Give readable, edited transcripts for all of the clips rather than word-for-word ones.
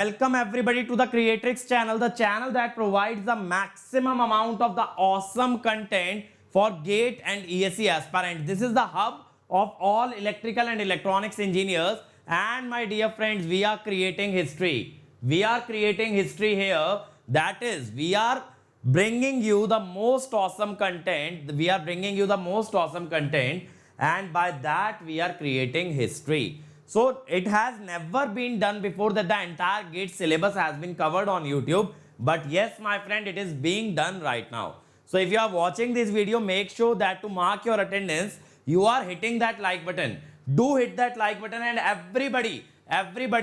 Welcome everybody to the Creatrix channel, the channel that provides the maximum amount of the awesome content for GATE and ESE aspirants. This is the hub of all electrical and electronics engineers, and my dear friends, we are creating history. We are creating history here. That is, we are bringing you the most awesome content. We are bringing you the most awesome content, and by that we are creating history. So it has never been done before that the entire GATE syllabus has been covered on YouTube. But yes, my friend, it is being done right now. So if you are watching this video, make sure that to mark your attendance, you are hitting that like button. Do hit that like button, and everybody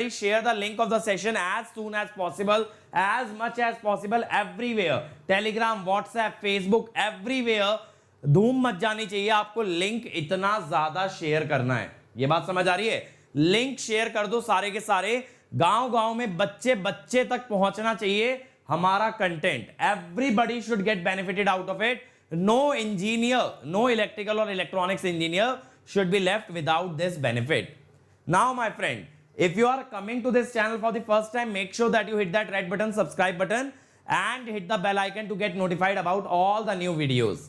share the link of the session as soon as possible, as much as possible, everywhere. Telegram, WhatsApp, Facebook, everywhere. धूम much जानी चाहिए. आपको link इतना ज्यादा share करना है. ये बात समझ आ रही है? लिंक शेयर कर दो सारे के सारे. गांव-गांव में बच्चे तक पहुंचना चाहिए हमारा content. Everybody should get benefited out of it. No engineer, no electrical और electronics engineer should be left without this benefit. Now my friend, if you are coming to this channel for the first time, make sure that you hit that red button, subscribe button, and hit the bell icon to get notified about all the new videos.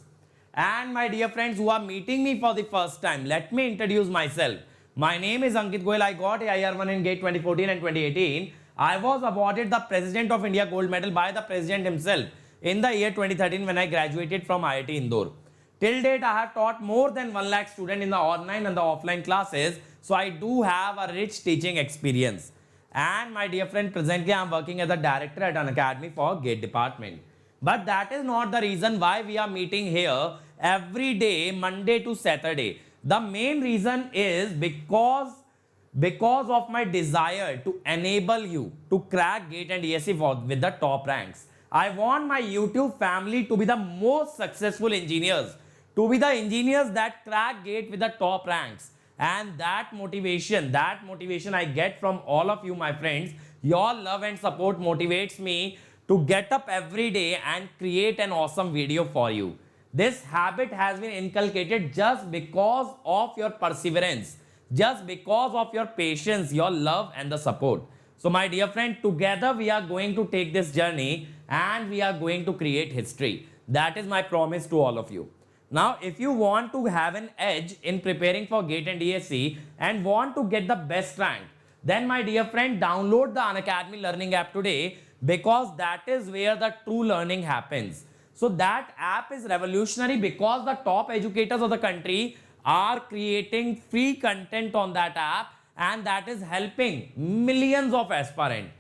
And my dear friends who are meeting me for the first time, let me introduce myself. My name is Ankit Goyal. I got AIR1 in GATE 2014 and 2018. I was awarded the President of India Gold Medal by the President himself in the year 2013 when I graduated from IIT Indore. Till date, I have taught more than 1 lakh students in the online and the offline classes. So I do have a rich teaching experience. And my dear friend, presently I am working as a director at an academy for GATE department. But that is not the reason why we are meeting here every day, Monday to Saturday. The main reason is because of my desire to enable you to crack GATE and ESE with the top ranks. I want my YouTube family to be the most successful engineers, to be the engineers that crack GATE with the top ranks. And that motivation I get from all of you, my friends. Your love and support motivates me to get up every day and create an awesome video for you. This habit has been inculcated just because of your perseverance, just because of your patience, your love and the support. So my dear friend, together we are going to take this journey and we are going to create history. That is my promise to all of you. Now, if you want to have an edge in preparing for GATE and ESE and want to get the best rank, then my dear friend, download the Unacademy Learning app today, because that is where the true learning happens. So that app is revolutionary because the top educators of the country are creating free content on that app, and that is helping millions of aspirants.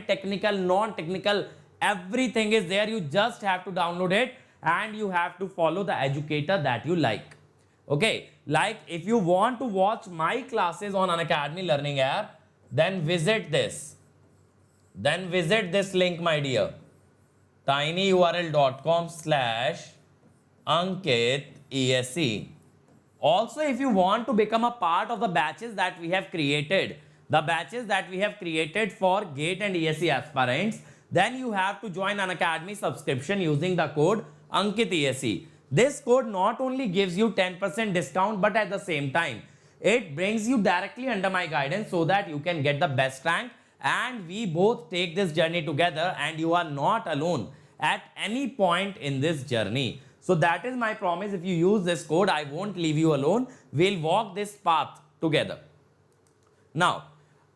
Technical, non-technical, everything is there. You just have to download it and you have to follow the educator that you like. Okay, like if you want to watch my classes on Unacademy Learning app, then visit this. Then visit this link, my dear. tinyurl.com/AnkitESE. Also, if you want to become a part of the batches that we have created, the batches that we have created for GATE and ESE aspirants, then you have to join Unacademy subscription using the code AnkitESE. This code not only gives you 10% discount, but at the same time, it brings you directly under my guidance so that you can get the best rank, and we both take this journey together, and you are not alone at any point in this journey. So that is my promise. If you use this code, I won't leave you alone. We'll walk this path together. Now,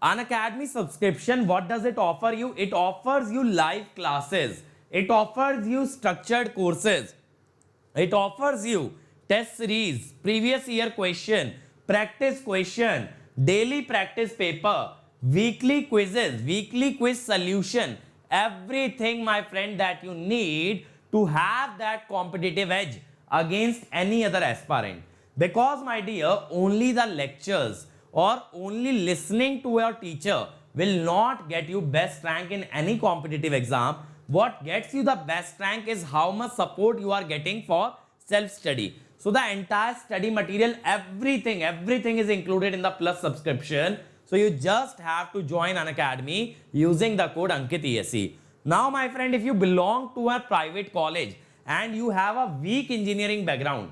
Unacademy subscription, what does it offer you? It offers you live classes. It offers you structured courses. It offers you test series, previous year question, practice question, daily practice paper, weekly quizzes, weekly quiz solution, everything, my friend, that you need to have that competitive edge against any other aspirant. Because, my dear, only the lectures or only listening to your teacher will not get you best rank in any competitive exam. What gets you the best rank is how much support you are getting for self-study. So the entire study material, everything is included in the Plus subscription. So you just have to join Unacademy using the code AnkitESE. Now, my friend, if you belong to a private college and you have a weak engineering background,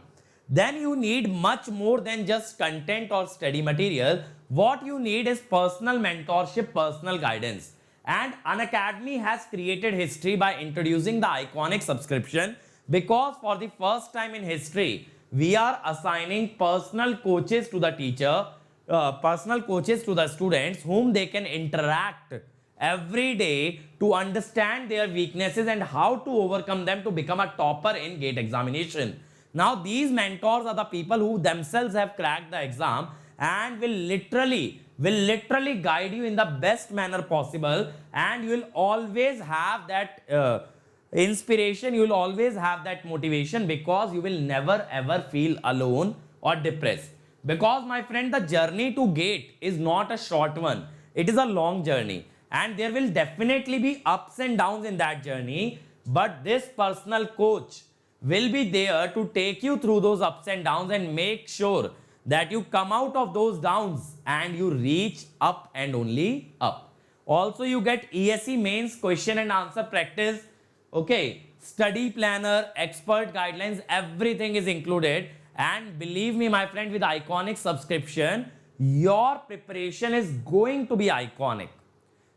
then you need much more than just content or study material. What you need is personal mentorship, personal guidance. And Unacademy has created history by introducing the iconic subscription, because for the first time in history, we are assigning personal coaches to the teacher, personal coaches to the students whom they can interact every day to understand their weaknesses and how to overcome them to become a topper in GATE examination. Now, these mentors are the people who themselves have cracked the exam and will literally guide you in the best manner possible, and you will always have that inspiration, you will always have that motivation, because you will never ever feel alone or depressed. Because my friend, the journey to GATE is not a short one, it is a long journey, and there will definitely be ups and downs in that journey, but this personal coach will be there to take you through those ups and downs and make sure that you come out of those downs and you reach up and only up. Also, you get ESE mains question and answer practice, okay, study planner, expert guidelines, everything is included. And believe me, my friend, with iconic subscription, your preparation is going to be iconic.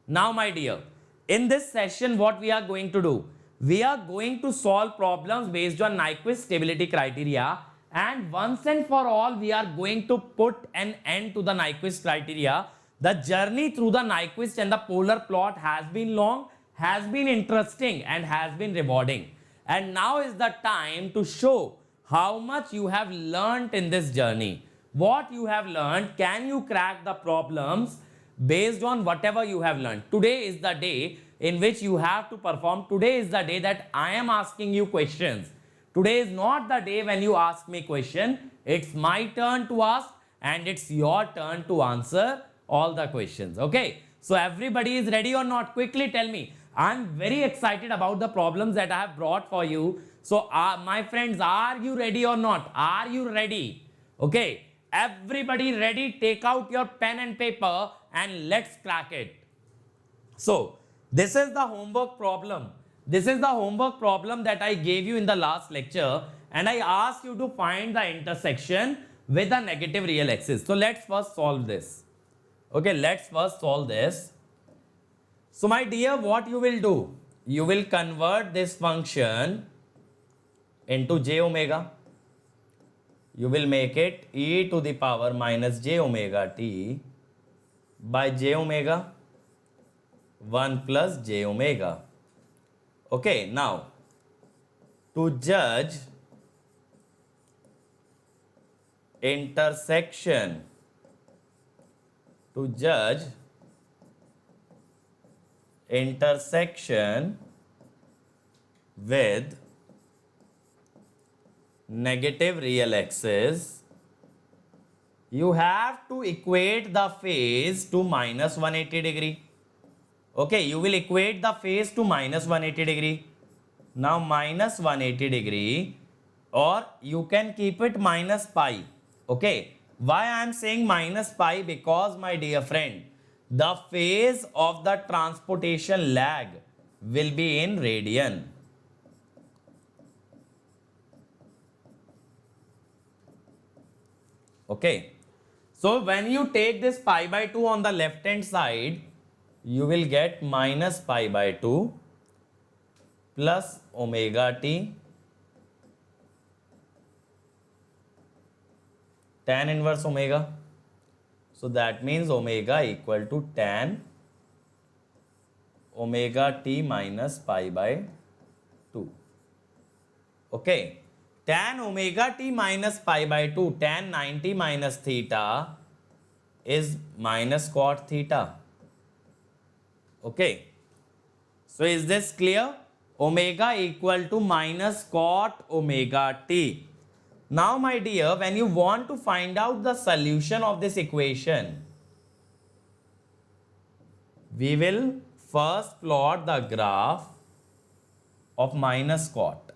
Now, my dear, in this session, what we are going to do? We are going to solve problems based on Nyquist stability criteria, and once and for all, we are going to put an end to the Nyquist criteria. The journey through the Nyquist and the polar plot has been long, has been interesting, and has been rewarding. And now is the time to show how much you have learned in this journey. What you have learned, can you crack the problems based on whatever you have learned? Today is the day in which you have to perform. Today is the day that I am asking you questions. Today is not the day when you ask me question. It's my turn to ask and it's your turn to answer all the questions. Okay. So everybody is ready or not? Quickly tell me. I'm very excited about the problems that I have brought for you. So my friends, are you ready or not? Are you ready? Okay. Everybody ready? Take out your pen and paper and let's crack it. So this is the homework problem. This is the homework problem that I gave you in the last lecture, and I asked you to find the intersection with the negative real axis. So let's first solve this. Okay, let's first solve this. So my dear, what you will do? You will convert this function into j omega. You will make it e to the power minus j omega t by j omega 1 plus j omega. Okay, now to judge intersection, with negative real axis, you have to equate the phase to minus 180 degree. Okay, you will equate the phase to minus 180 degree. Now minus 180 degree, or you can keep it minus pi. Okay, why I am saying minus pi? Because my dear friend, the phase of the transportation lag will be in radian. Okay, so when you take this pi by 2 on the left hand side, you will get minus pi by 2 plus omega t tan inverse omega. So that means omega equal to tan omega t minus pi by 2. Okay, tan omega t minus pi by 2, tan 90 minus theta is minus cot theta. Okay, so is this clear? Omega equal to minus cot omega t. Now my dear, when you want to find out the solution of this equation, we will first plot the graph of minus cot.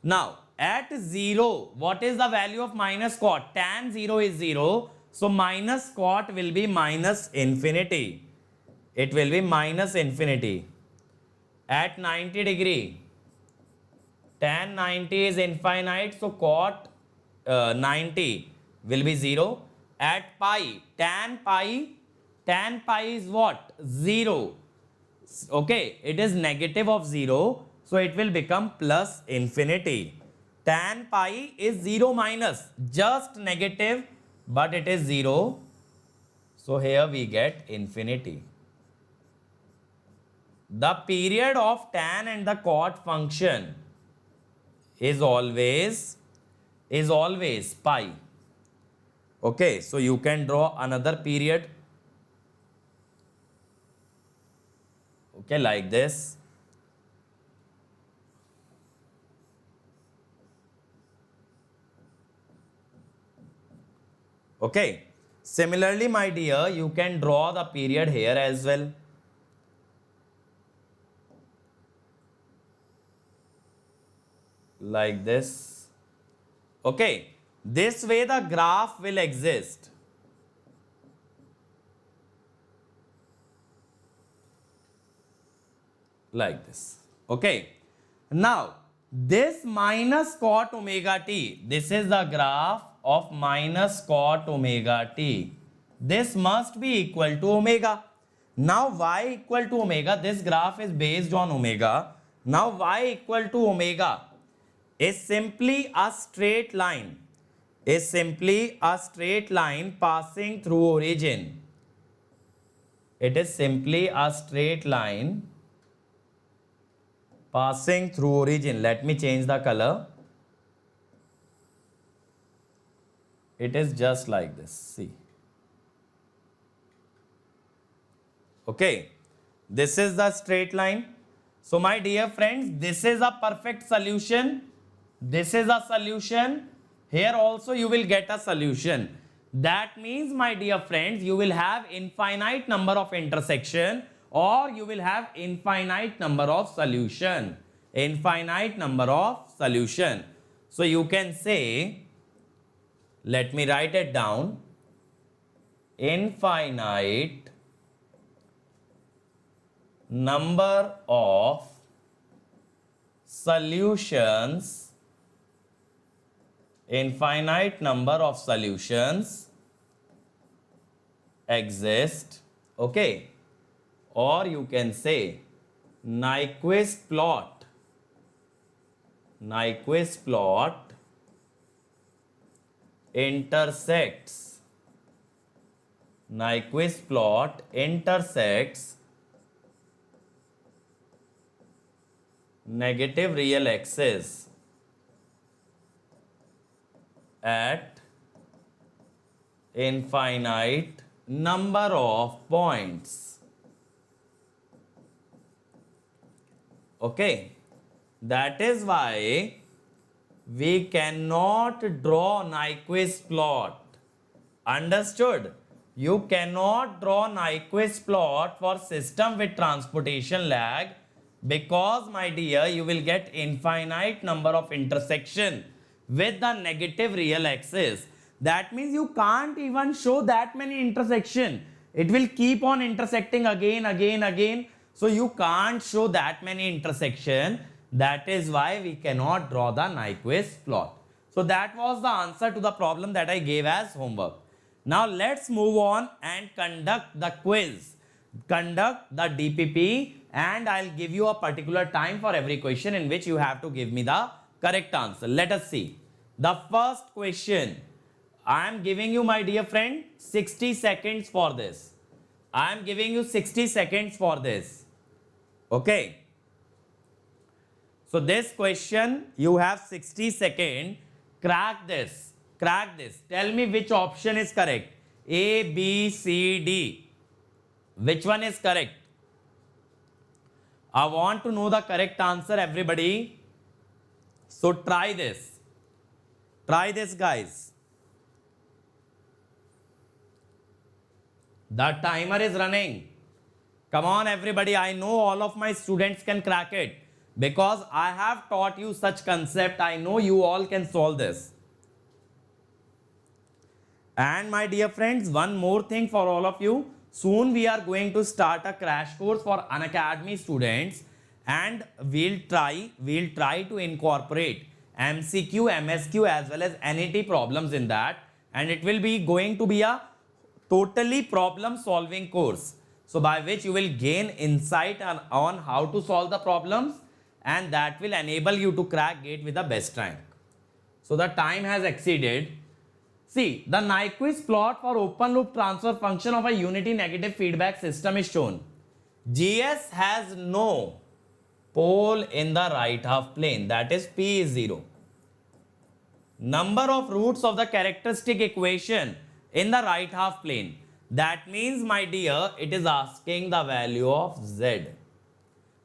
Now at 0, what is the value of minus cot? Tan 0 is 0, so minus cot will be minus infinity. It will be minus infinity. At 90 degree, tan 90 is infinite, so cot 90 will be 0. At pi, tan pi is what? 0. Okay, it is negative of 0, so it will become plus infinity. Tan pi is 0 minus, just negative, but it is 0. So here we get infinity. The period of tan and the cot function is always pi. Okay, so you can draw another period. Okay, like this. Okay, similarly, my dear, you can draw the period here as well. Like this. Okay, this way the graph will exist. Like this. Okay, now this minus cot omega t, this is the graph of minus cot omega t. This must be equal to omega. Now y equal to omega, this graph is based on omega. Now y equal to omega is simply a straight line, passing through origin. It is simply a straight line passing through origin. Let me change the color. It is just like this. See. Okay. This is the straight line. So my dear friends, this is a perfect solution. This is a solution. Here also you will get a solution. That means, my dear friends, you will have infinite number of intersection, or you will have infinite number of solution. Infinite number of solution. So you can say, let me write it down, infinite number of solutions, infinite number of solutions exist. Okay, or you can say Nyquist plot intersects negative real axis at infinite number of points. Okay, that is why we cannot draw Nyquist plot. Understood? You cannot draw Nyquist plot for system with transportation lag, because, my dear, you will get infinite number of intersection with the negative real axis. That means you can't even show that many intersection. It will keep on intersecting again. So you can't show that many intersection. That is why we cannot draw the Nyquist plot. So that was the answer to the problem that I gave as homework. Now let's move on and conduct the quiz. Conduct the DPP, and I'll give you a particular time for every question in which you have to give me the correct answer. Let us see. The first question, I am giving you, my dear friend, 60 seconds for this. I am giving you 60 seconds for this. Okay. So this question, you have 60 seconds. Crack this. Crack this. Tell me which option is correct. A, B, C, D. Which one is correct? I want to know the correct answer, everybody. So try this. Try this, guys. The timer is running. Come on, everybody. I know all of my students can crack it, because I have taught you such concept. I know you all can solve this. And my dear friends, one more thing for all of you. Soon we are going to start a crash course for Unacademy students, and we'll try to incorporate MCQ, MSQ as well as NET problems in that, and it will be going to be a totally problem solving course, so by which you will gain insight on how to solve the problems, and that will enable you to crack GATE with the best rank. So the time has exceeded. See, the Nyquist plot for open loop transfer function of a unity negative feedback system is shown. GS has no pole in the right half plane, that is P is 0. Number of roots of the characteristic equation in the right half plane, that means, my dear, it is asking the value of Z.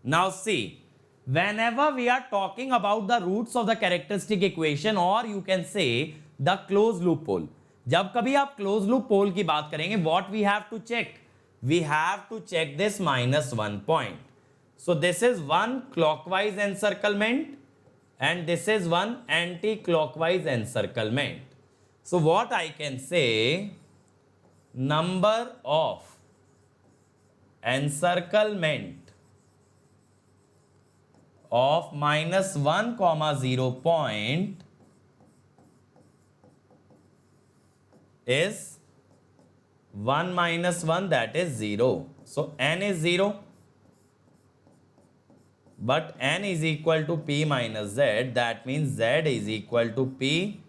Now see, whenever we are talking about the roots of the characteristic equation, or you can say the closed loop pole, जब कभी आप closed loop pole की बात करेंगे, what we have to check? We have to check this -1 point. So this is one clockwise encirclement and this is one anti-clockwise encirclement. So what I can say, number of encirclement of -1, 0 point is 1 minus 1, that is 0. So n is 0, but n is equal to P minus Z, that means Z is equal to P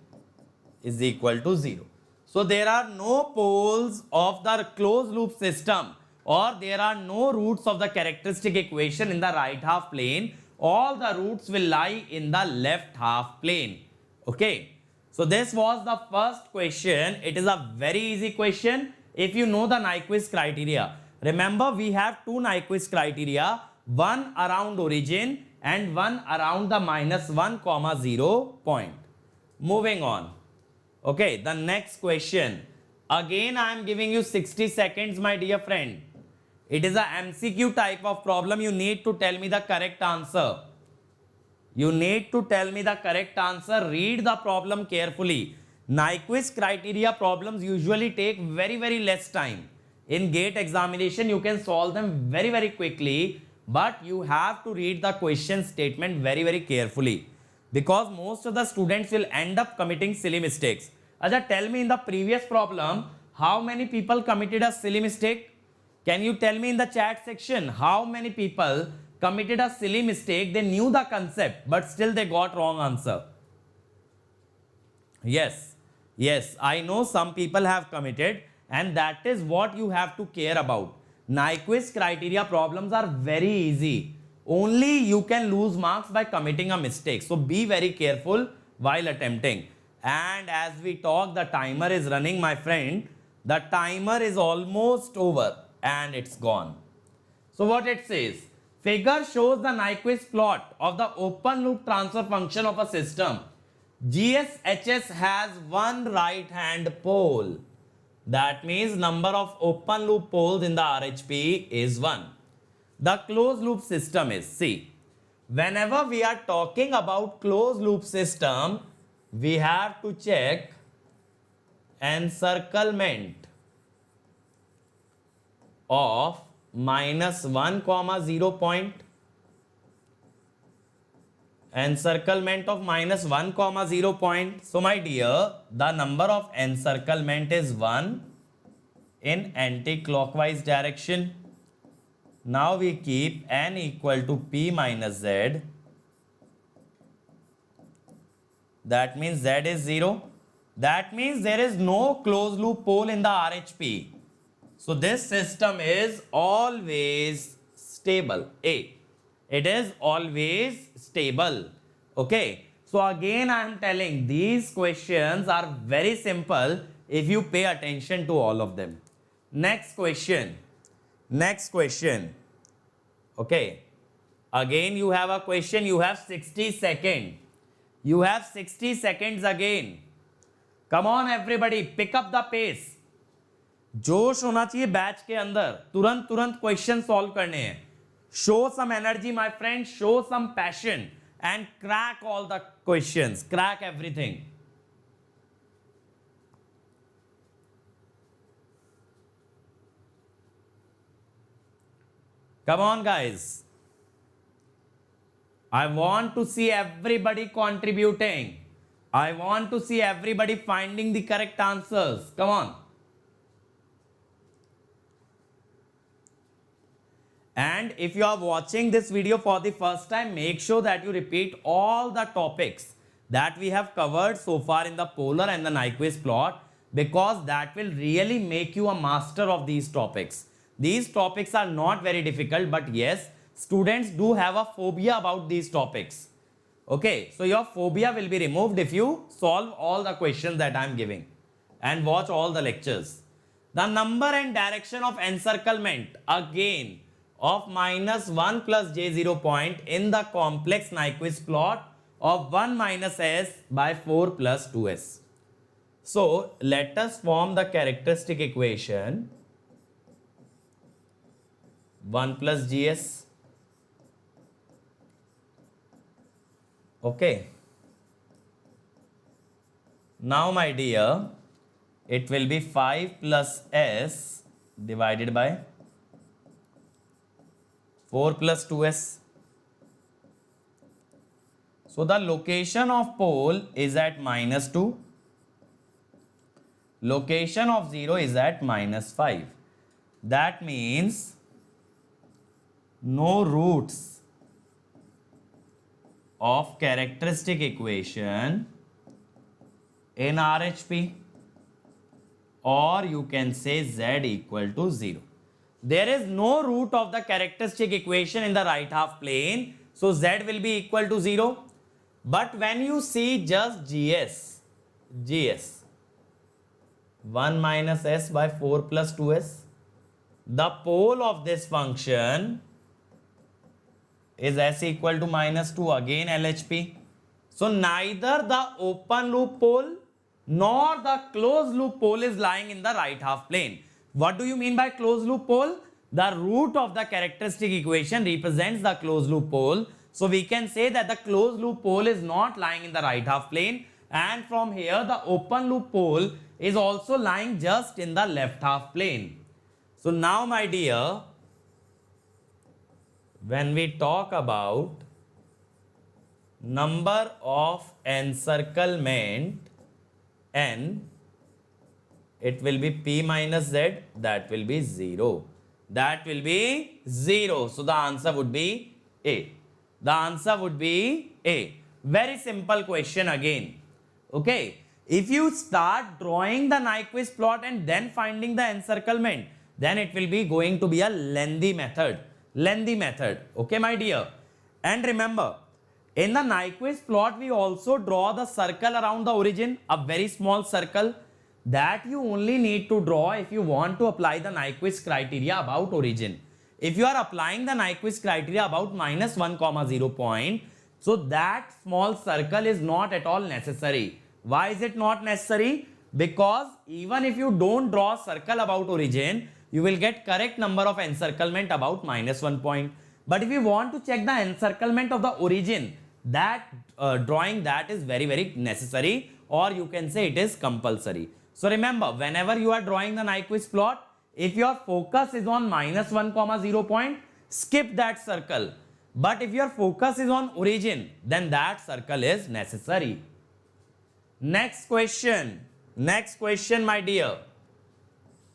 is equal to 0. So there are no poles of the closed loop system, or there are no roots of the characteristic equation in the right half plane. All the roots will lie in the left half plane. Okay. So this was the first question. It is a very easy question if you know the Nyquist criteria. Remember, we have two Nyquist criteria, one around origin and one around the -1, 0 point. Moving on. Okay, the next question. Again, I am giving you 60 seconds, my dear friend. It is a MCQ type of problem. You need to tell me the correct answer. You need to tell me the correct answer. Read the problem carefully. Nyquist criteria problems usually take very less time. In GATE examination, you can solve them very quickly, but you have to read the question statement very carefully, because most of the students will end up committing silly mistakes. Acha, tell me in the previous problem, how many people committed a silly mistake? Can you tell me in the chat section how many people committed a silly mistake? They knew the concept, but still they got wrong answer. Yes, I know some people have committed, and that is what you have to care about. Nyquist criteria problems are very easy. Only you can lose marks by committing a mistake. So be very careful while attempting. And as we talk, the timer is running, my friend. The timer is almost over and it's gone. So what it says, figure shows the Nyquist plot of the open loop transfer function of a system. GSHS has one right hand pole. That means number of open loop poles in the RHP is 1. The closed loop system is, see, whenever we are talking about closed loop system, we have to check encirclement of -1, 0 point. Encirclement of -1, 0 point. So my dear, the number of encirclement is 1 in anti-clockwise direction. Now we keep n equal to P minus Z. That means Z is 0. That means there is no closed loop pole in the RHP. So this system is always stable. A. It is always stable. Okay. So again I am telling, these questions are very simple if you pay attention to all of them. Next question. Okay. Again you have a question. You have 60 seconds. You have 60 seconds again. Come on everybody, pick up the pace. जोश होना चाहिए batch के अंदर, तुरंत question solve करने हैं. Show some energy, my friend. Show some passion and crack all the questions. Crack everything. Come on, guys. I want to see everybody contributing. I want to see everybody finding the correct answers. Come on. And if you are watching this video for the first time, make sure that you repeat all the topics that we have covered so far in the polar and the Nyquist plot, because that will really make you a master of these topics. These topics are not very difficult, but yes, students do have a phobia about these topics. Okay, so your phobia will be removed if you solve all the questions that I am giving and watch all the lectures. The number and direction of encirclement again of -1 plus j0 point in the complex Nyquist plot of 1 minus s by 4 plus 2s. So let us form the characteristic equation 1 plus gs. Okay. Now my dear, it will be 5 plus s divided by 4 plus 2s. So the location of pole is at -2. Location of 0 is at -5. That means no roots of characteristic equation in RHP, or you can say z equal to 0. There is no root of the characteristic equation in the right half plane, so z will be equal to 0. But when you see just gs 1 minus s by 4 plus 2s, the pole of this function is s equal to -2, again LHP. So neither the open loop pole nor the closed loop pole is lying in the right half plane. What do you mean by closed loop pole? The root of the characteristic equation represents the closed loop pole. So we can say that the closed loop pole is not lying in the right half plane, and from here the open loop pole is also lying just in the left half plane. So now my dear, when we talk about number of encirclement n, it will be p minus z, that will be 0. That will be 0. So the answer would be A. The answer would be A. Very simple question again. Okay. If you start drawing the Nyquist plot and then finding the encirclement, then it will be going to be a lengthy method. Okay, my dear. And remember, in the Nyquist plot, we also draw the circle around the origin, a very small circle that you only need to draw if you want to apply the Nyquist criteria about origin. If you are applying the Nyquist criteria about -1, 0 point, so that small circle is not at all necessary. Why is it not necessary? Because even if you don't draw a circle about origin, you will get correct number of encirclement about -1 point. But if you want to check the encirclement of the origin, that drawing that is very necessary, or you can say it is compulsory. So remember, whenever you are drawing the Nyquist plot, if your focus is on -1, 0 point, skip that circle. But if your focus is on origin, then that circle is necessary. Next question, my dear.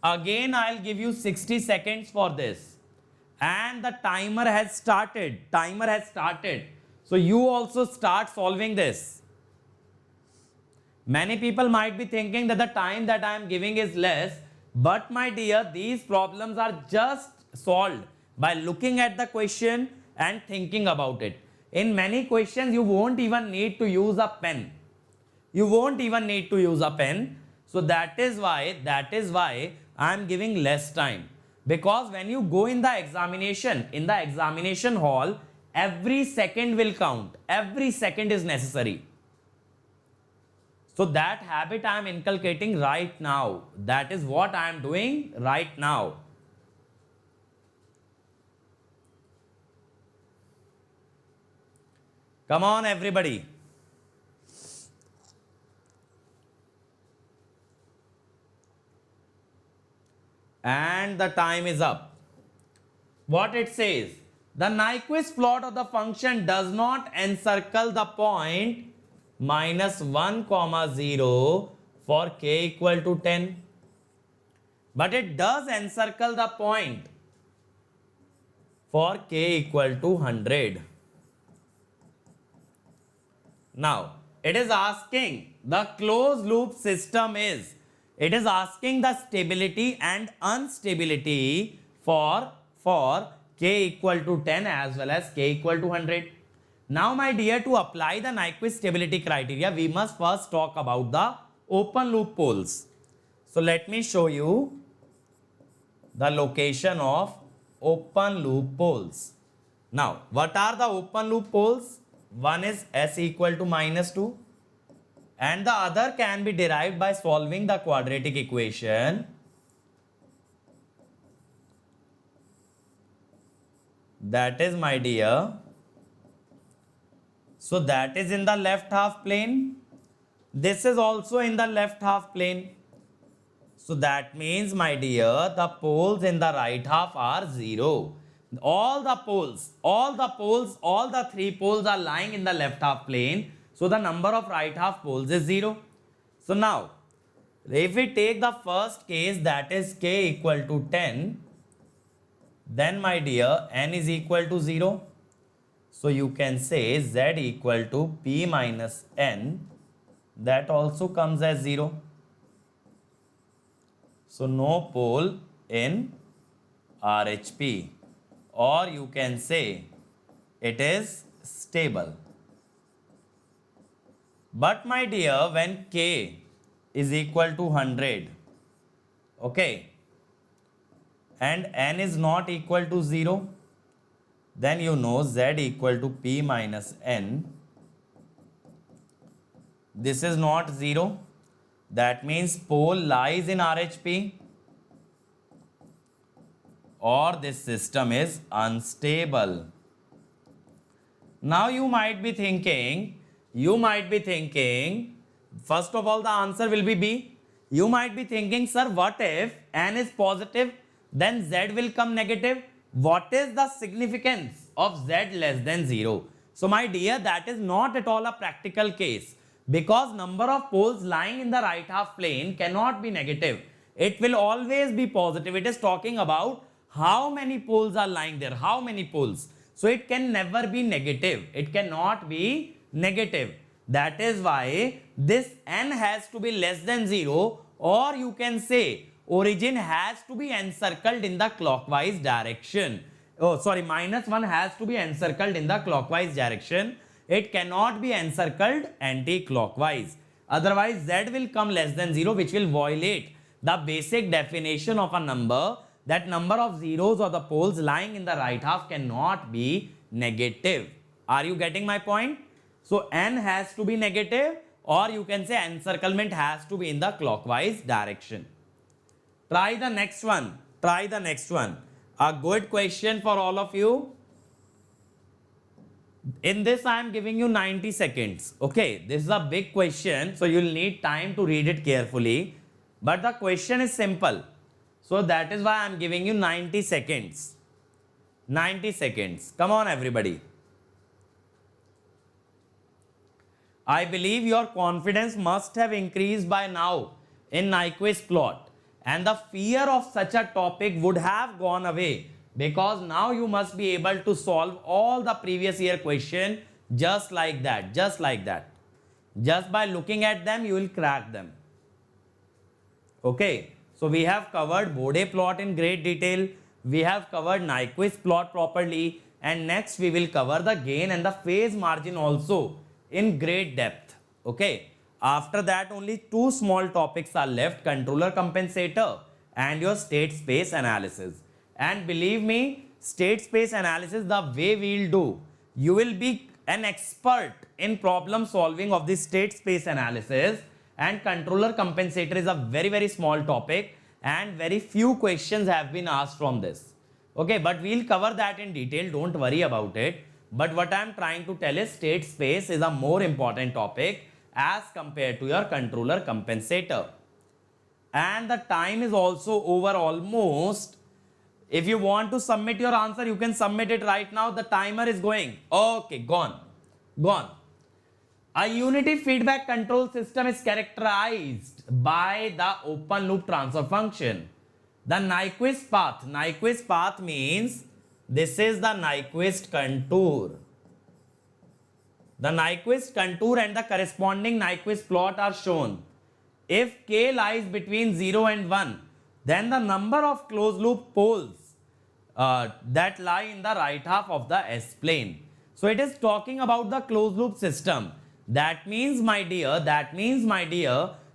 Again, I'll give you 60 seconds for this. And the timer has started. So you also start solving this. Many people might be thinking that the time that I am giving is less. But my dear, these problems are just solved by looking at the question and thinking about it. In many questions, you won't even need to use a pen. So that is why I am giving less time. Because when you go in the examination hall, every second will count. Every second is necessary. So that habit I am inculcating right now. That is what I am doing right now. Come on, everybody. And the time is up. What it says, The Nyquist plot of the function does not encircle the point minus 1 comma 0 for k equal to 10, but it does encircle the point for k equal to 100. Now, it is asking the closed loop system is, it is asking the stability and instability for k equal to 10 as well as k equal to 100. Now, my dear, to apply the Nyquist stability criteria, we must first talk about the open loop poles. So, let me show you the location of open loop poles. Now, what are the open loop poles? One is s equal to minus 2 and the other can be derived by solving the quadratic equation. That is, my dear, so that is in the left half plane. This is also in the left half plane. So that means, my dear, the poles in the right half are 0. All the three poles are lying in the left half plane. So the number of right half poles is 0. So now, if we take the first case, that is k equal to 10, then, my dear, n is equal to 0. So you can say z equal to p minus n. That also comes as 0. So no pole in RHP, or you can say it is stable. But, my dear, when k is equal to 100, okay, and n is not equal to 0, then you know z equal to p minus n. This is not 0. That means pole lies in RHP, or this system is unstable. Now you might be thinking, first of all, the answer will be B. You might be thinking, sir, what if n is positive, then z will come negative? What is the significance of z less than 0? So, my dear, that is not at all a practical case, because number of poles lying in the right half plane cannot be negative. It will always be positive. It is talking about how many poles are lying there, how many poles. So it can never be negative. It cannot be negative. That is why this n has to be less than 0, or you can say origin has to be encircled in the clockwise direction. Oh, sorry, minus 1 has to be encircled in the clockwise direction. It cannot be encircled anti-clockwise. Otherwise, z will come less than 0, which will violate the basic definition of a number, that number of zeros or the poles lying in the right half cannot be negative. Are you getting my point? So n has to be negative, or you can say encirclement has to be in the clockwise direction. Try the next one. A good question for all of you. In this, I am giving you 90 seconds. Okay, this is a big question, so you'll need time to read it carefully. But the question is simple. So that is why I am giving you 90 seconds. 90 seconds. Come on, everybody. I believe your confidence must have increased by now in Nyquist plot, and the fear of such a topic would have gone away, because now you must be able to solve all the previous year question just like that. Just by looking at them, you will crack them. Okay, so we have covered Bode plot in great detail. We have covered Nyquist plot properly, and next we will cover the gain and the phase margin also in great depth. Okay, after that only two small topics are left: controller compensator and your state space analysis. And believe me, state space analysis, the way we'll do, you will be an expert in problem solving of the state space analysis, and controller compensator is a very small topic, and very few questions have been asked from this. Okay, but we'll cover that in detail, don't worry about it. But what I'm trying to tell is state space is a more important topic as compared to your controller compensator. And the time is also over almost. If you want to submit your answer, you can submit it right now. The timer is going. Okay, gone. Gone. A unity feedback control system is characterized by the open loop transfer function. The Nyquist path. Nyquist path means this is the Nyquist contour. The Nyquist contour and the corresponding Nyquist plot are shown. If k lies between 0 and 1, then the number of closed loop poles that lie in the right half of the S-plane. So it is talking about the closed loop system. That means, my dear,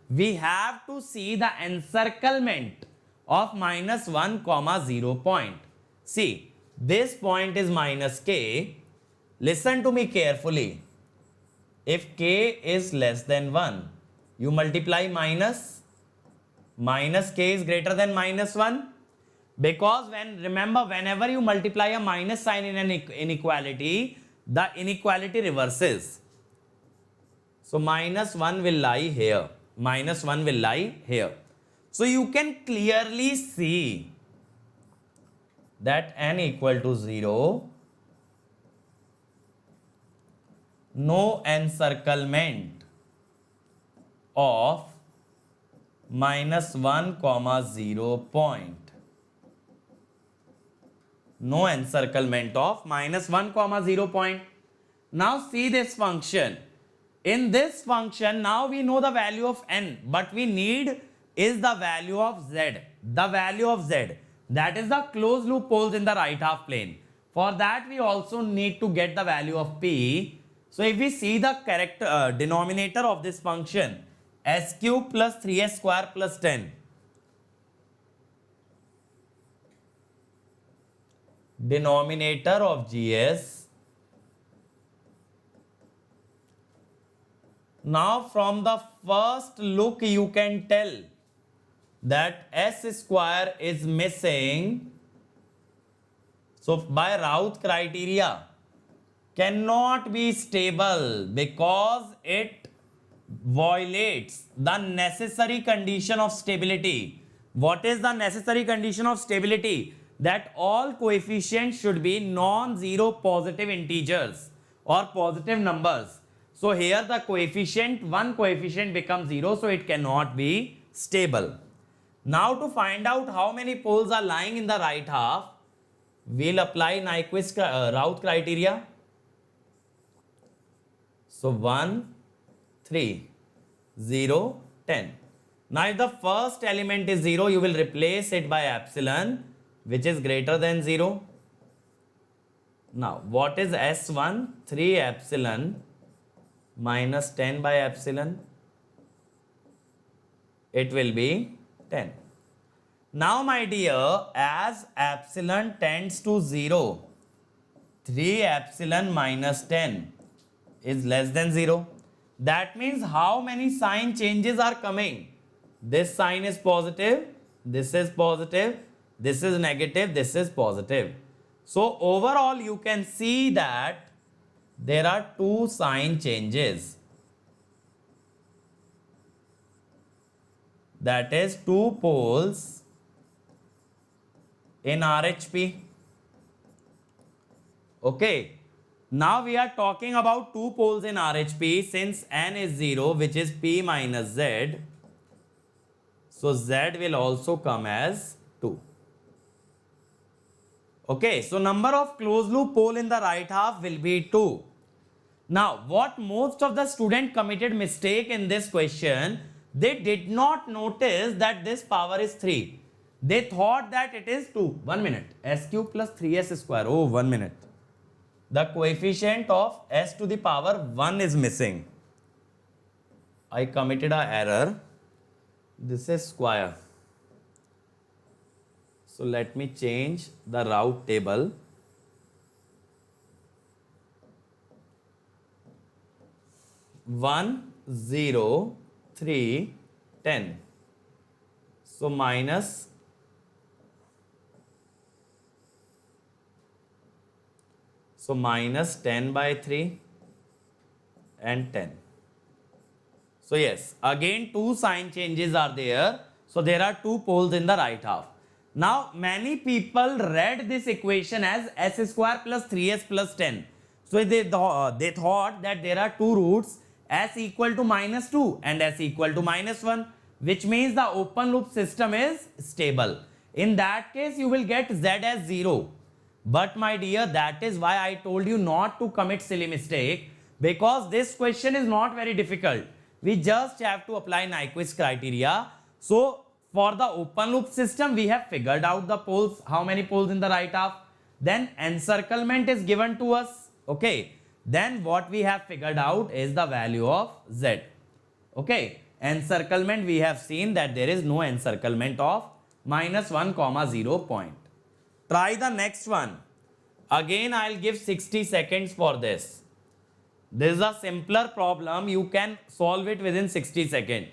we have to see the encirclement of -1, 0 point. See, this point is minus k. Listen to me carefully. If k is less than 1, you multiply minus k is greater than -1. Because remember, whenever you multiply a minus sign in an inequality, the inequality reverses. So -1 will lie here. -1 will lie here. So you can clearly see that n equal to 0, no encirclement of -1, 0 point. No encirclement of -1, 0 point. Now see this function. In this function, now we know the value of n, but we need is the value of z. The value of z. That is the closed loop poles in the right half plane. For that, we also need to get the value of p. So if we see the denominator of this function, s cube plus 3s square plus 10. Denominator of GS. Now from the first look you can tell that s square is missing. So by Raoult criteria cannot be stable because it violates the necessary condition of stability. What is the necessary condition of stability? That all coefficients should be non-zero positive integers or positive numbers. So here the one coefficient becomes 0, so it cannot be stable. Now to find out how many poles are lying in the right half, we'll apply Nyquist Raoult criteria. So 1, 3, 0, 10. Now if the first element is 0, you will replace it by epsilon, which is greater than 0. Now what is S1? 3 epsilon minus 10 by epsilon. It will be 10. Now my dear, as epsilon tends to 0, 3 epsilon minus 10 is less than 0. That means how many sign changes are coming? This sign is positive, this is positive, this is negative, this is positive. So overall you can see that there are 2 sign changes. That is 2 poles in RHP. Okay. Now we are talking about 2 poles in RHP since n is 0, which is p minus z. So z will also come as 2. Okay, so number of closed loop pole in the right half will be 2. Now, what most of the student committed mistake in this question, they did not notice that this power is 3. They thought that it is 2. 1 minute. S cube plus 3s square. Oh, 1 minute. The coefficient of s to the power 1 is missing. I committed an error. This is square. So let me change the Raoult table. One, 0, 3, 10. So minus minus 10 by 3 and 10. So yes, again 2 sign changes are there. So there are 2 poles in the right half. Now, many people read this equation as s square plus 3s plus 10. So, they thought that there are two roots, s equal to minus 2 and s equal to minus 1, which means the open loop system is stable. In that case, you will get z as 0. But my dear, that is why I told you not to commit silly mistake, because this question is not very difficult. We just have to apply Nyquist criteria. So, for the open loop system, we have figured out the poles, how many poles in the right half. Then encirclement is given to us. Okay. Then what we have figured out is the value of z. Okay. Encirclement, we have seen that there is no encirclement of minus 1, 0 point. Try the next one. Again, I'll give 60 seconds for this. This is a simpler problem. You can solve it within 60 seconds.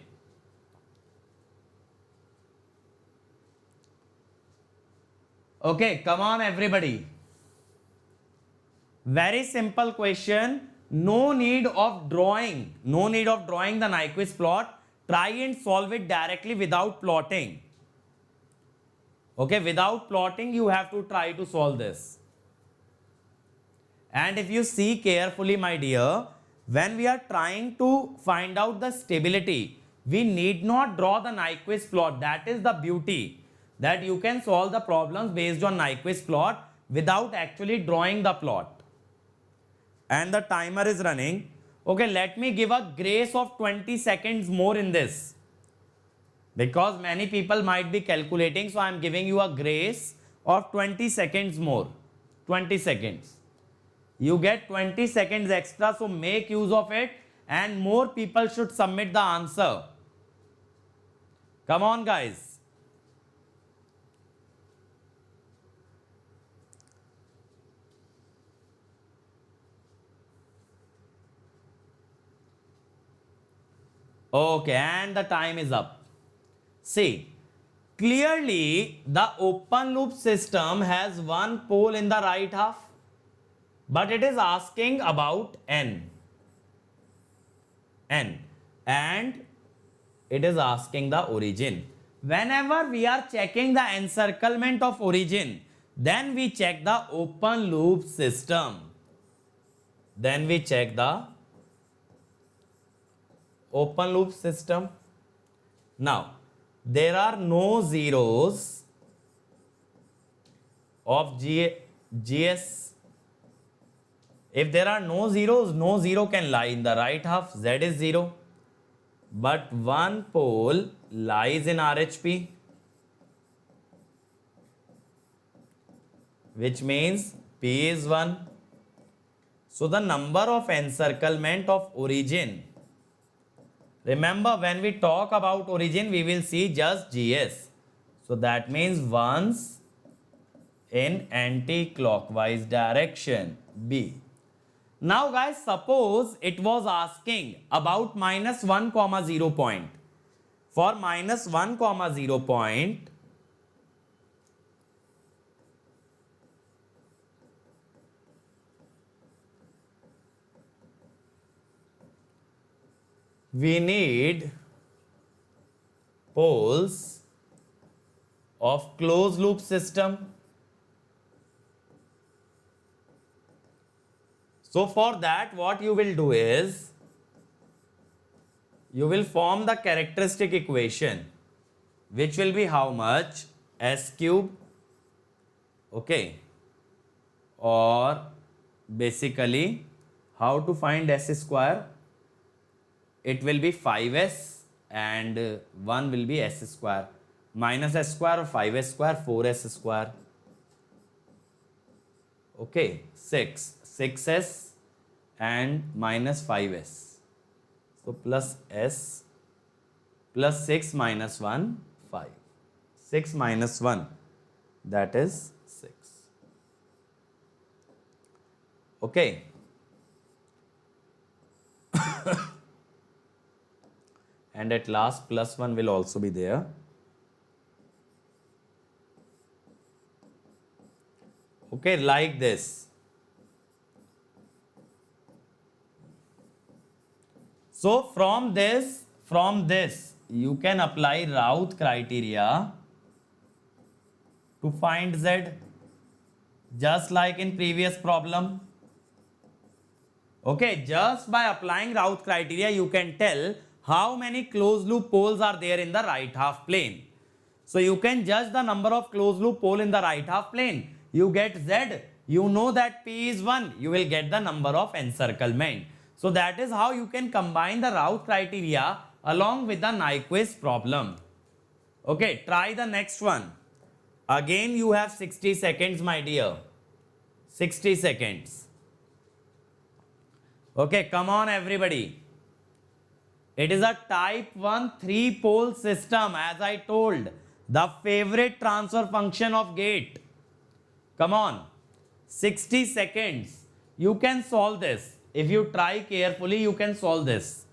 Okay, come on everybody. Very simple question. No need of drawing. No need of drawing the Nyquist plot. Try and solve it directly without plotting. Okay, without plotting, you have to try to solve this. And if you see carefully, my dear, when we are trying to find out the stability, we need not draw the Nyquist plot. That is the beauty, that you can solve the problems based on Nyquist plot without actually drawing the plot. And the timer is running. Okay, let me give a grace of 20 seconds more in this, because many people might be calculating. So I am giving you a grace of 20 seconds more. 20 seconds. You get 20 seconds extra, so make use of it, and more people should submit the answer. Come on, guys. Okay, and the time is up. See, clearly the open loop system has one pole in the right half, but it is asking about n, and it is asking the origin. Whenever we are checking the encirclement of origin, then we check the open loop system. Then we check the open loop system. Now, there are no zeros of GS. If there are no zeros, no zero can lie in the right half. Z is 0. But one pole lies in RHP, which means P is 1. So the number of encirclement of origin, remember when we talk about origin, we will see just GS. So that means ones in anti-clockwise direction, B. Now guys, suppose it was asking about minus 1, 0 point. For minus 1, 0 point, we need poles of closed loop system. So for that, what you will do is, you will form the characteristic equation, which will be how much? S cube, okay, or basically how to find S square? It will be 5s and 1 will be s square, minus s square or 5s square, 4s square, okay, 6s and minus 5s. So plus s plus 6 minus 1, 5. 6 minus 1, that is 6. Okay. And at last plus 1 will also be there. Okay, like this. So from this you can apply Raoult criteria. to find Z, just like in previous problem. Okay, just by applying Raoult criteria, you can tell how many closed loop poles are there in the right half plane. So you can judge the number of closed loop pole in the right half plane. You get Z, you know that P is 1, you will get the number of encirclement. So that is how you can combine the Raoult criteria along with the Nyquist problem. Okay, try the next one. Again you have 60 seconds, my dear. 60 seconds. Okay, come on everybody. It is a type 1 3-pole system, as I told. The favorite transfer function of gate. Come on. 60 seconds. You can solve this. If you try carefully, you can solve this.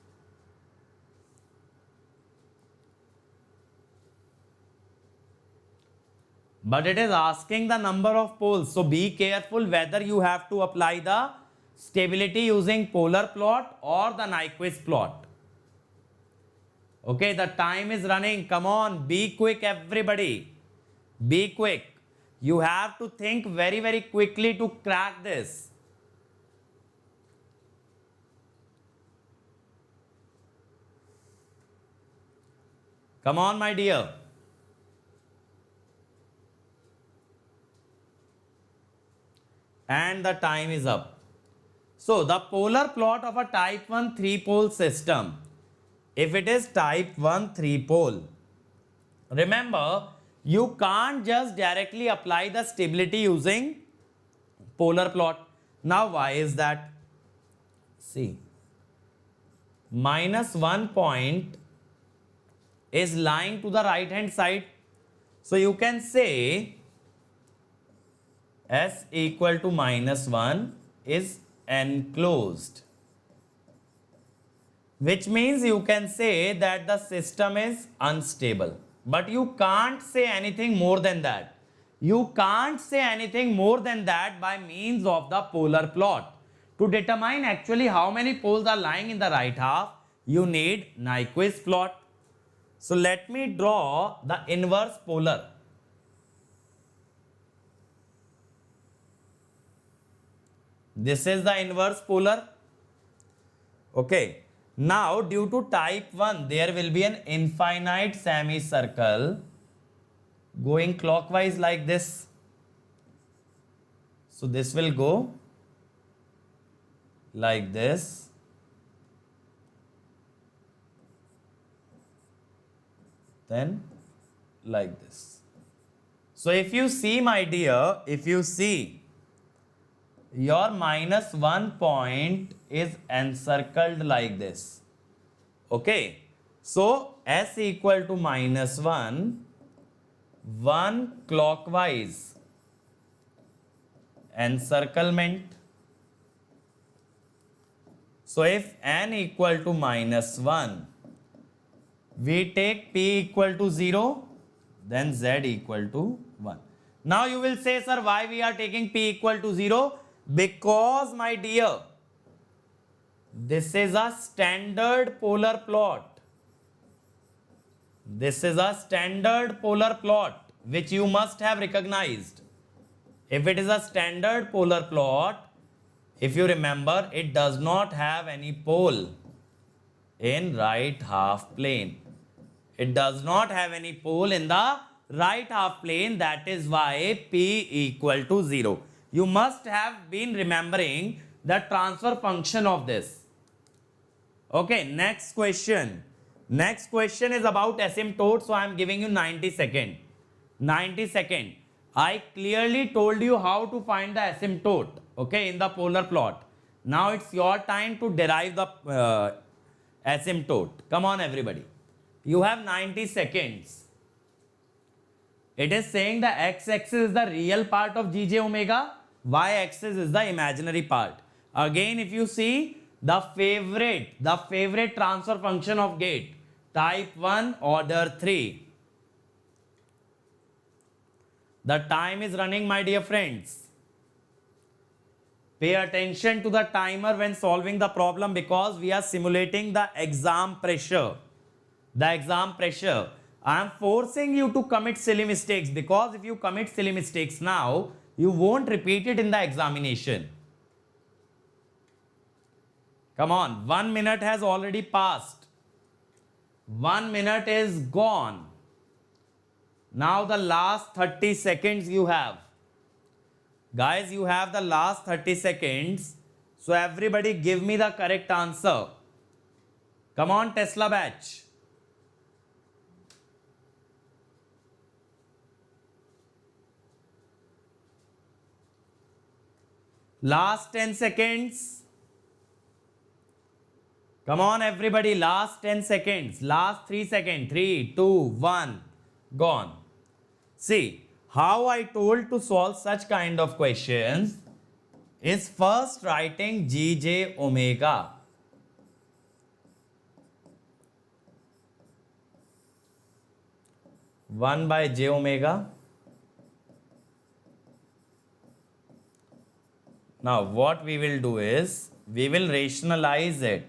But it is asking the number of poles. So be careful whether you have to apply the stability using polar plot or the Nyquist plot. Okay, the time is running. Come on, be quick everybody. Be quick. You have to think very, very quickly to crack this. Come on, my dear. And the time is up. So the polar plot of a type 1 3-pole system, if it is type 1 3-pole, remember you can't just directly apply the stability using polar plot. Now why is that? See, -1 point is lying to the right hand side. So you can say S equal to -1 is enclosed, which means you can say that the system is unstable. But you can't say anything more than that. You can't say anything more than that by means of the polar plot. To determine actually how many poles are lying in the right half, you need Nyquist plot. So let me draw the inverse polar. This is the inverse polar. Okay. Now, due to type 1, there will be an infinite semicircle going clockwise like this. So this will go like this. Then like this. So if you see, my dear, if you see, your -1 point is encircled like this. Okay. So S equal to -1, 1 clockwise encirclement. So if N equal to -1, we take P equal to 0, then Z equal to 1. Now you will say, sir, why we are taking P equal to 0? Because, my dear, this is a standard polar plot. This is a standard polar plot which you must have recognized. If it is a standard polar plot, if you remember, it does not have any pole in right half plane. It does not have any pole in the right half plane. That is why P equal to 0. You must have been remembering the transfer function of this. Okay, next question. Next question is about asymptote. So I am giving you 90 seconds. 90 seconds. I clearly told you how to find the asymptote, okay, in the polar plot. Now it's your time to derive the asymptote. Come on, everybody. You have 90 seconds. It is saying the x-axis is the real part of Gj omega, y-axis is the imaginary part. Again, if you see the favorite transfer function of gate, type 1, order 3. The time is running, my dear friends. Pay attention to the timer when solving the problem because we are simulating the exam pressure. The exam pressure. I am forcing you to commit silly mistakes, because if you commit silly mistakes now, you won't repeat it in the examination. Come on, 1 minute has already passed. 1 minute is gone. Now the last 30 seconds you have. Guys, you have the last 30 seconds. So everybody give me the correct answer. Come on, Tesla batch. Last 10 seconds. Come on, everybody. Last 10 seconds. Last 3 seconds. 3, 2, 1. Gone. See, how I told to solve such kind of questions is first writing Gj omega. One by j omega. Now what we will do is we will rationalize it.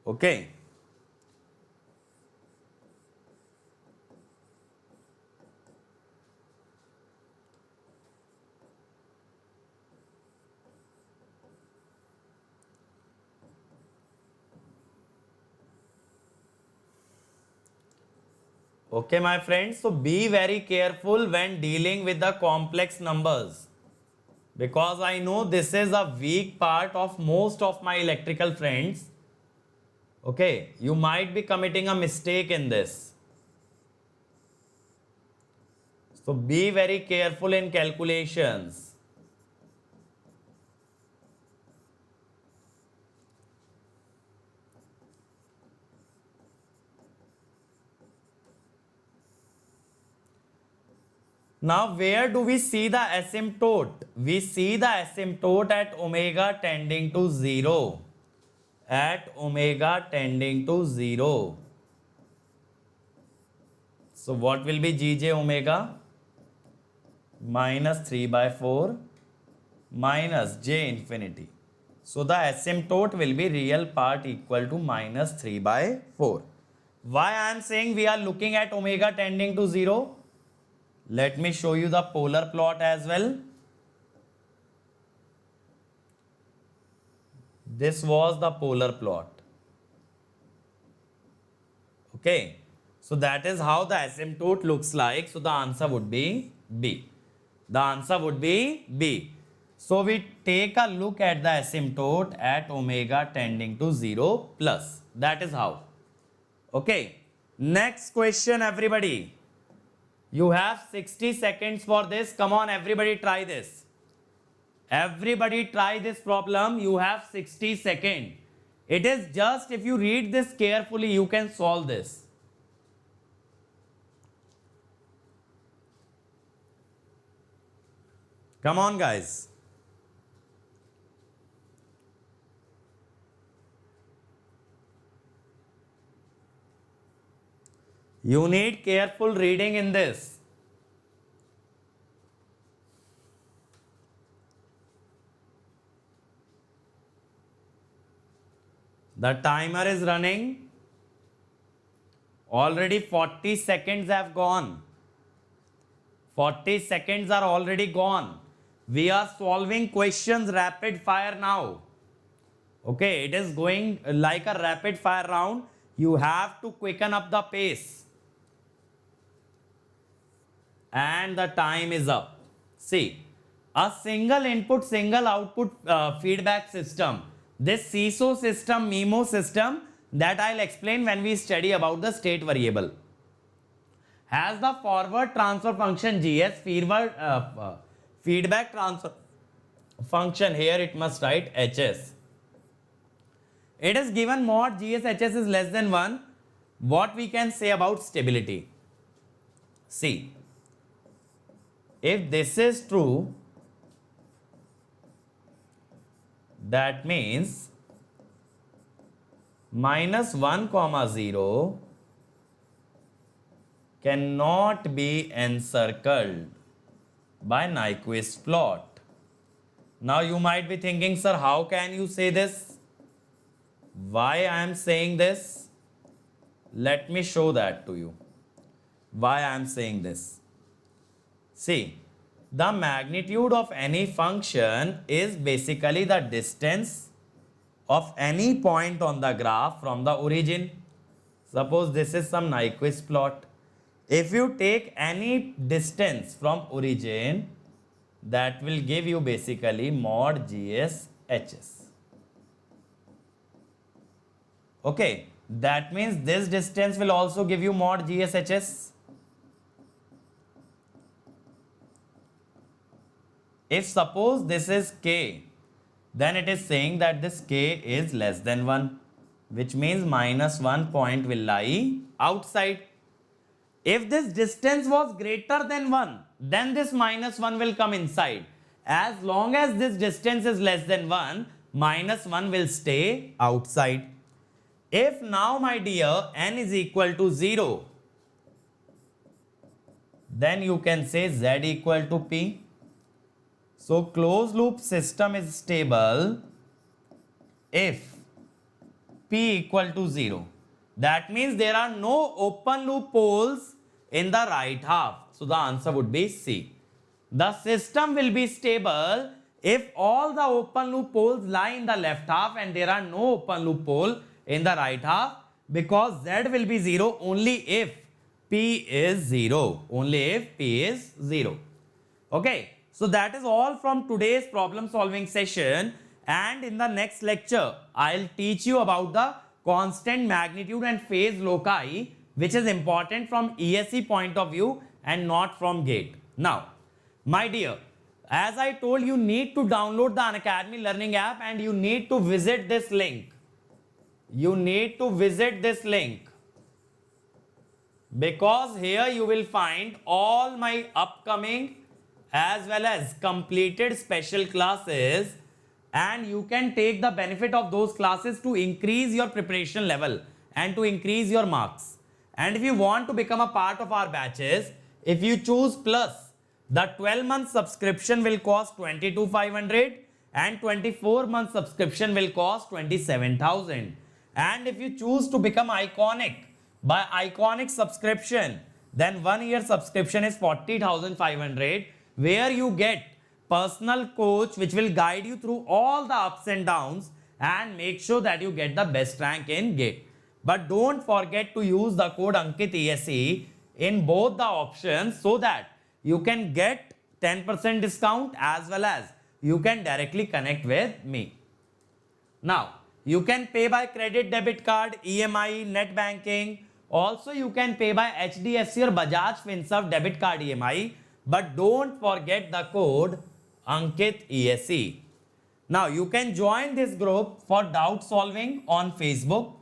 Okay. Okay, my friends, so be very careful when dealing with the complex numbers, because I know this is a weak part of most of my electrical friends. Okay, you might be committing a mistake in this. So be very careful in calculations. Now, where do we see the asymptote? We see the asymptote at omega tending to 0. At omega tending to 0. So, what will be Gj omega? Minus 3 by 4 minus j infinity. So, the asymptote will be real part equal to minus 3 by 4. Why I am saying we are looking at omega tending to 0? Let me show you the polar plot as well. This was the polar plot. Okay. So that is how the asymptote looks like. So the answer would be B. The answer would be B. So we take a look at the asymptote at omega tending to 0 plus. That is how. Okay. Next question, everybody. You have 60 seconds for this. Come on, everybody try this. Everybody try this problem. You have 60 seconds. It is just if you read this carefully, you can solve this. Come on, guys. You need careful reading in this. The timer is running. Already 40 seconds have gone. 40 seconds are already gone. We are solving questions rapid fire now. Okay, it is going like a rapid fire round. You have to quicken up the pace. And the time is up. See, a single input, single output feedback system. This CISO system, MIMO system, that I'll explain when we study about the state variable, has the forward transfer function GS, feedback transfer function, here it must write HS. It is given mod GS HS is less than 1. What we can say about stability? See, if this is true, that means minus 1 comma 0 cannot be encircled by Nyquist plot. Now you might be thinking, sir, how can you say this? Why I am saying this? Let me show that to you. Why I am saying this. See, the magnitude of any function is basically the distance of any point on the graph from the origin. Suppose this is some Nyquist plot. If you take any distance from origin, that will give you basically mod GS HS. Okay, that means this distance will also give you mod GS HS. If suppose this is k, then it is saying that this k is less than 1, which means -1 point will lie outside. If this distance was greater than 1, then this -1 will come inside. As long as this distance is less than 1, -1 will stay outside. If now, my dear, n is equal to 0, then you can say z equal to p. So closed loop system is stable if p equal to 0. That means there are no open loop poles in the right half. So the answer would be C. The system will be stable if all the open loop poles lie in the left half and there are no open loop pole in the right half, because Z will be 0 only if P is 0. Only if P is 0. Okay. So that is all from today's problem solving session, and in the next lecture I'll teach you about the constant magnitude and phase loci, which is important from ESE point of view and not from GATE. Now, my dear, as I told you, need to download the Unacademy Learning app and you need to visit this link. You need to visit this link, because here you will find all my upcoming as well as completed special classes, and you can take the benefit of those classes to increase your preparation level and to increase your marks. And if you want to become a part of our batches, if you choose Plus, the 12-month subscription will cost 22,500 and 24-month subscription will cost 27,000. And if you choose to become Iconic by Iconic subscription, then 1 year subscription is 40,500, where you get personal coach which will guide you through all the ups and downs and make sure that you get the best rank in GATE. But don't forget to use the code Ankit ESE in both the options so that you can get 10% discount as well as you can directly connect with me. Now, you can pay by credit, debit card, EMI, net banking. Also, you can pay by HDFC or Bajaj Finserv debit card EMI. But don't forget the code Ankit ESE. Now, you can join this group for doubt solving on Facebook.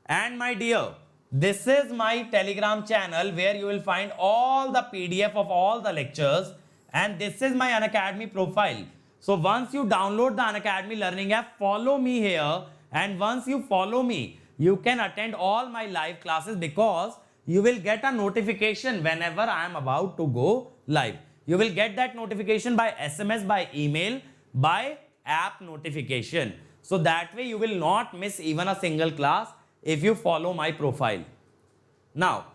And my dear, this is my Telegram channel where you will find all the PDF of all the lectures. And this is my Unacademy profile. So once you download the Unacademy Learning app, follow me here. And once you follow me, you can attend all my live classes, because you will get a notification whenever I am about to go live. You will get that notification by SMS, by email, by app notification. So that way you will not miss even a single class if you follow my profile. Now,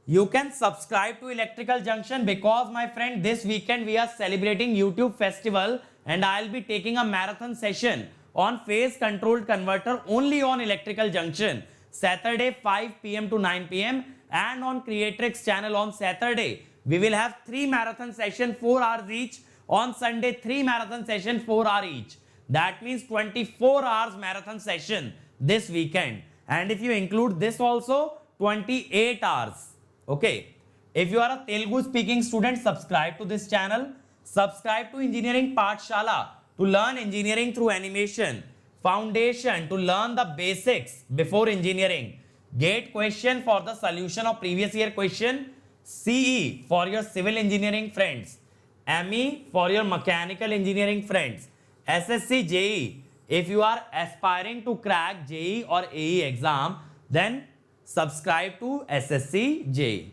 you can subscribe to Electrical Junction, because my friend, this weekend we are celebrating YouTube festival and I'll be taking a marathon session on phase controlled converter only on Electrical Junction. Saturday 5 PM to 9 PM. And on Creatrix channel on Saturday, we will have 3 marathon sessions, 4 hours each. On Sunday, 3 marathon sessions, 4 hours each. That means 24 hours marathon session this weekend. And if you include this also, 28 hours. Okay. If you are a Telugu speaking student, subscribe to this channel. Subscribe to Engineering Pathshala to learn engineering through animation. Foundation to learn the basics before engineering. GATE question for the solution of previous year question. CE for your civil engineering friends. ME for your mechanical engineering friends. SSC JE. If you are aspiring to crack JE or AE exam, then subscribe to SSC JE.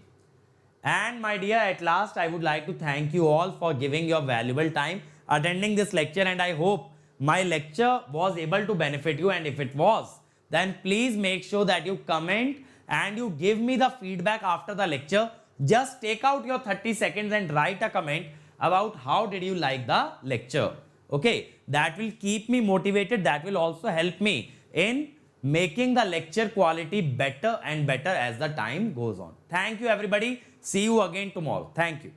And my dear, at last I would like to thank you all for giving your valuable time attending this lecture, and I hope my lecture was able to benefit you, and if it was, then please make sure that you comment and you give me the feedback after the lecture. Just take out your 30 seconds and write a comment about how did you like the lecture. Okay, that will keep me motivated. That will also help me in making the lecture quality better and better as the time goes on. Thank you everybody. See you again tomorrow. Thank you.